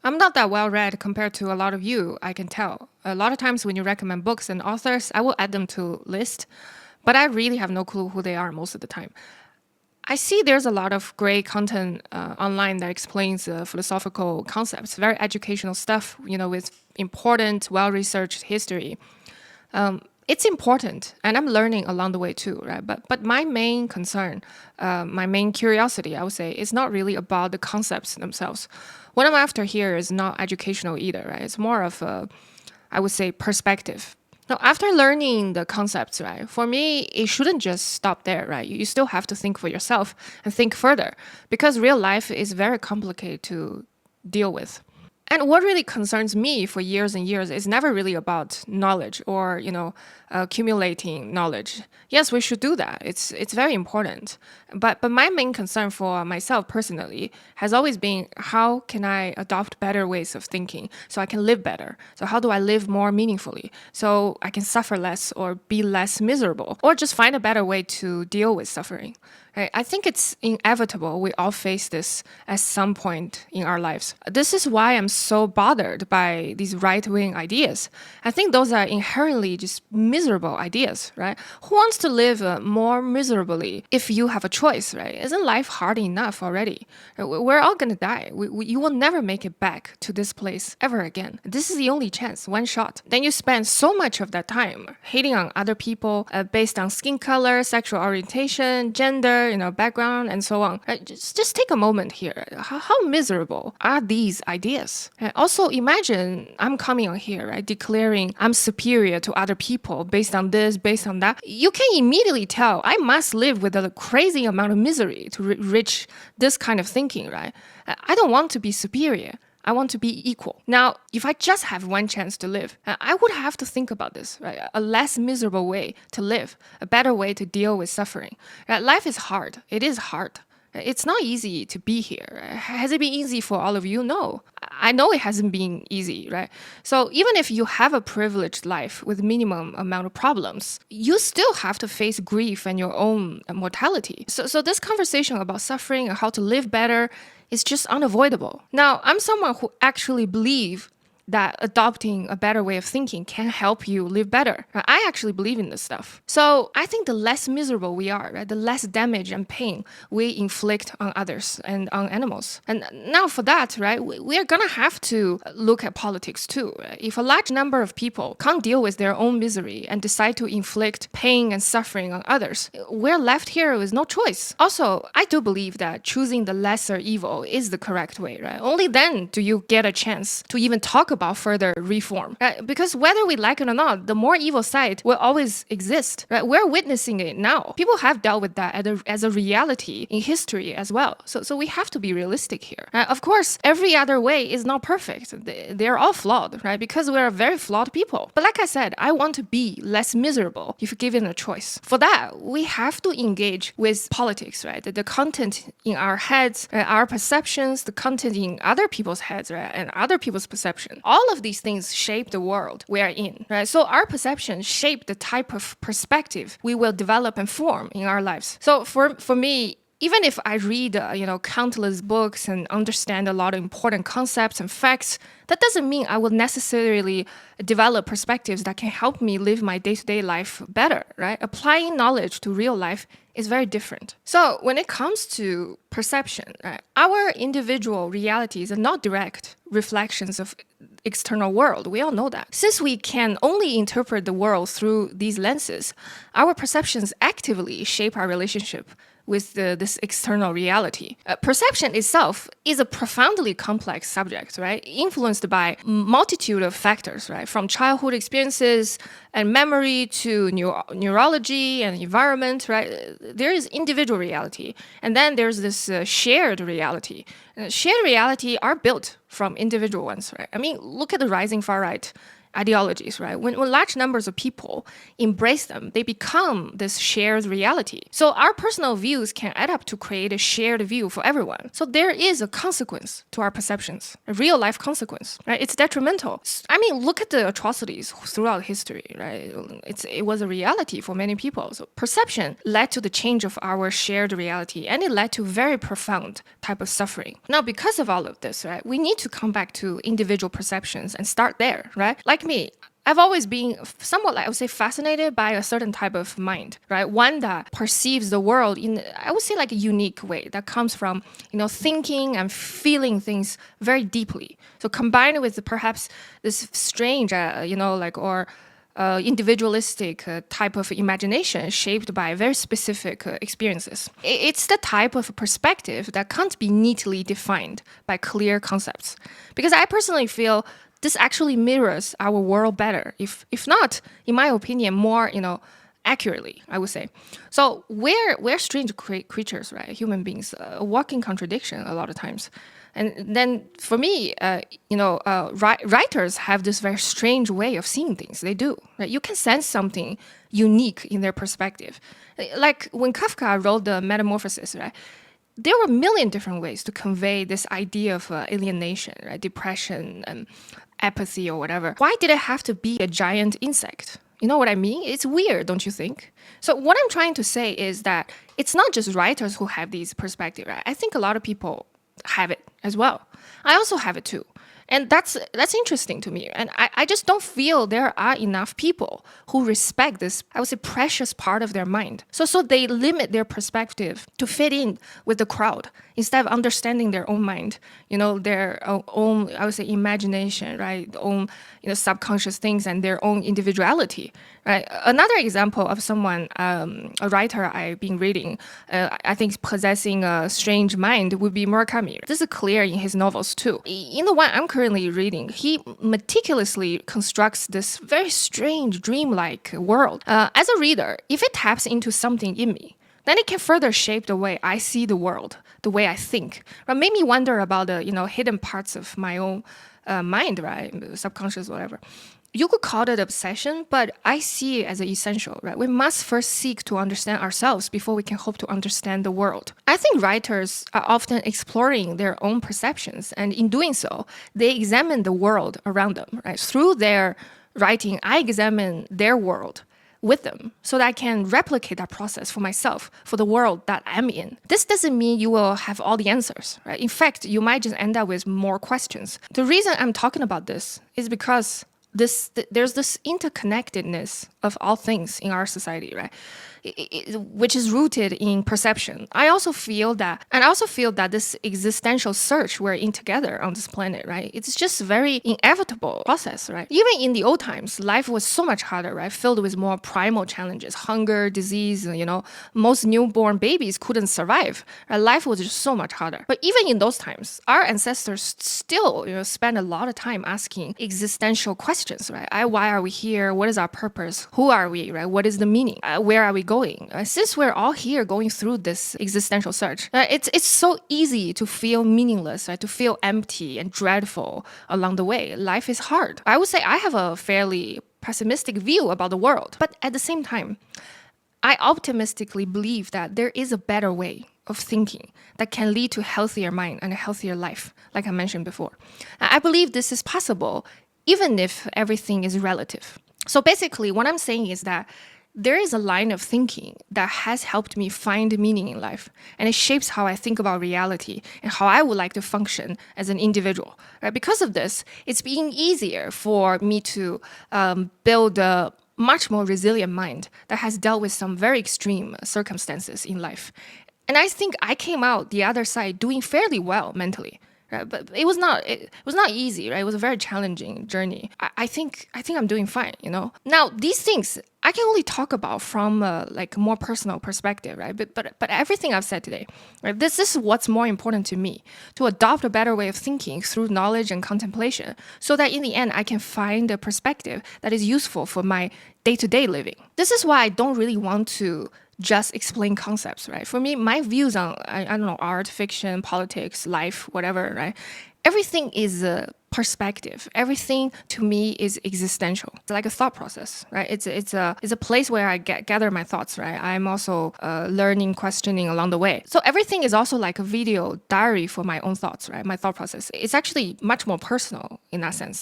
I'm not that well read compared to a lot of you, I can tell. A lot of times when you recommend books and authors, I will add them to list, but I really have no clue who they are most of the time. I see there's a lot of great content online that explains philosophical concepts, very educational stuff, with important, well-researched history. It's important, and I'm learning along the way too, right? But my main concern, my main curiosity, I would say, is not really about the concepts themselves. What I'm after here is not educational either, right? It's more of a, I would say, perspective. Now, after learning the concepts, right, for me, it shouldn't just stop there, right? You still have to think for yourself and think further because real life is very complicated to deal with. And what really concerns me for years and years is never really about knowledge or, accumulating knowledge. Yes, we should do that. It's very important. But my main concern for myself personally has always been how can I adopt better ways of thinking so I can live better? So how do I live more meaningfully so I can suffer less or be less miserable or just find a better way to deal with suffering? Right? I think it's inevitable we all face this at some point in our lives. This is why I'm so bothered by these right-wing ideas. I think those are inherently just miserable ideas, right? Who wants to live more miserably if you have a choice, right? Isn't life hard enough already? We're all gonna die. You will never make it back to this place ever again. This is the only chance, one shot. Then you spend so much of that time hating on other people based on skin color, sexual orientation, gender, background, and so on. Right? Just take a moment here. How miserable are these ideas? Also, imagine I'm coming on here, right, declaring I'm superior to other people based on this, based on that. You can immediately tell I must live with a crazy amount of misery to reach this kind of thinking, right? I don't want to be superior. I want to be equal. Now, if I just have one chance to live, I would have to think about this, right? A less miserable way to live, a better way to deal with suffering. Right? Life is hard. It is hard. It's not easy to be here. Has it been easy for all of you? No. I know it hasn't been easy, right? So even if you have a privileged life with minimum amount of problems, you still have to face grief and your own mortality. So this conversation about suffering and how to live better is just unavoidable. Now, I'm someone who actually believes that adopting a better way of thinking can help you live better. I actually believe in this stuff. So I think the less miserable we are, right, the less damage and pain we inflict on others and on animals. And now for that, right, we are gonna have to look at politics too. If a large number of people can't deal with their own misery and decide to inflict pain and suffering on others, we're left here with no choice. Also, I do believe that choosing the lesser evil is the correct way, right? Only then do you get a chance to even talk about further reform, right? Because whether we like it or not, the more evil side will always exist, right? We're witnessing it now. People have dealt with that as a reality in history as well. So we have to be realistic here. Of course, every other way is not perfect. They're all flawed, right? Because we're very flawed people. But like I said, I want to be less miserable if given a choice. For that, we have to engage with politics, right? The content in our heads, our perceptions, the content in other people's heads, right? And other people's perception. All of these things shape the world we are in, right? So our perceptions shape the type of perspective we will develop and form in our lives. So for me, even if I read, countless books and understand a lot of important concepts and facts, that doesn't mean I will necessarily develop perspectives that can help me live my day-to-day life better, right? Applying knowledge to real life is very different. So when it comes to perception, right, our individual realities are not direct reflections of external world. We all know that. Since we can only interpret the world through these lenses, our perceptions actively shape our relationship with this external reality. Perception itself is a profoundly complex subject, right? Influenced by multitude of factors, right? From childhood experiences and memory to neurology and environment, right? There is individual reality. And then there's this shared reality. Shared reality are built from individual ones, right? I mean, look at the rising far-right ideologies, right? When large numbers of people embrace them, they become this shared reality. So our personal views can add up to create a shared view for everyone. So there is a consequence to our perceptions, a real life consequence, right? It's detrimental. I mean, look at the atrocities throughout history, right? It was a reality for many people. So perception led to the change of our shared reality, and it led to very profound type of suffering. Now, because of all of this, right, we need to come back to individual perceptions and start there, right? Like me, I've always been somewhat, like, I would say, fascinated by a certain type of mind, right? One that perceives the world in, I would say, like a unique way that comes from, thinking and feeling things very deeply. So combined with perhaps this strange, or individualistic type of imagination shaped by very specific experiences. It's the type of perspective that can't be neatly defined by clear concepts. Because I personally feel this actually mirrors our world better, if not, in my opinion, more, accurately, I would say. So we're strange creatures, right? Human beings, a walking contradiction a lot of times. And then for me, writers have this very strange way of seeing things. They do. Right? You can sense something unique in their perspective. Like when Kafka wrote the Metamorphosis, right? There were a million different ways to convey this idea of alienation, right? Depression and apathy or whatever. Why did it have to be a giant insect? You know what I mean? It's weird, don't you think? So what I'm trying to say is that it's not just writers who have these perspectives, right? I think a lot of people have it as well. I also have it too. And that's interesting to me. And I just don't feel there are enough people who respect this, I would say, precious part of their mind. So they limit their perspective to fit in with the crowd instead of understanding their own mind, their own, I would say, imagination, right? Their own, subconscious things and their own individuality, right? Another example of someone, a writer I've been reading, I think possessing a strange mind would be Murakami. This is clear in his novels too. In the one I'm currently reading, he meticulously constructs this very strange, dreamlike world. As a reader, if it taps into something in me, then it can further shape the way I see the world, the way I think. But made me wonder about the hidden parts of my own mind, right, subconscious, whatever. You could call it obsession, but I see it as an essential, right? We must first seek to understand ourselves before we can hope to understand the world. I think writers are often exploring their own perceptions, and in doing so, they examine the world around them, right? Through their writing, I examine their world with them so that I can replicate that process for myself, for the world that I'm in. This doesn't mean you will have all the answers, right? In fact, you might just end up with more questions. The reason I'm talking about this is because there's this interconnectedness of all things in our society, right? Which is rooted in perception. I also feel that this existential search we're in together on this planet, right? It's just a very inevitable process, right? Even in the old times, life was so much harder, right? Filled with more primal challenges, hunger, disease, most newborn babies couldn't survive. Right? Life was just so much harder. But even in those times, our ancestors still, spend a lot of time asking existential questions, right? Why are we here? What is our purpose? Who are we, right? What is the meaning? Where are we going? Since we're all here going through this existential search, it's so easy to feel meaningless, right? To feel empty and dreadful along the way. Life is hard. I would say I have a fairly pessimistic view about the world, but at the same time, I optimistically believe that there is a better way of thinking that can lead to a healthier mind and a healthier life, like I mentioned before. I believe this is possible even if everything is relative. So basically, what I'm saying is that there is a line of thinking that has helped me find meaning in life, and it shapes how I think about reality and how I would like to function as an individual. Right? Because of this, it's being easier for me to build a much more resilient mind that has dealt with some very extreme circumstances in life. And I think I came out the other side doing fairly well mentally. Right? But it was not easy, right? It was a very challenging journey. I think I'm doing fine, Now, these things I can only talk about from a more personal perspective, right? But everything I've said today, right? This is what's more important to me, to adopt a better way of thinking through knowledge and contemplation, so that in the end I can find a perspective that is useful for my day-to-day living. This is why I don't really want to just explain concepts, right? For me, my views on, I don't know, art, fiction, politics, life, whatever, right? Everything is a perspective. Everything to me is existential. It's like a thought process, right? It's a place where I gather my thoughts, right? I'm also learning, questioning along the way. So everything is also like a video diary for my own thoughts, right? My thought process. It's actually much more personal in that sense.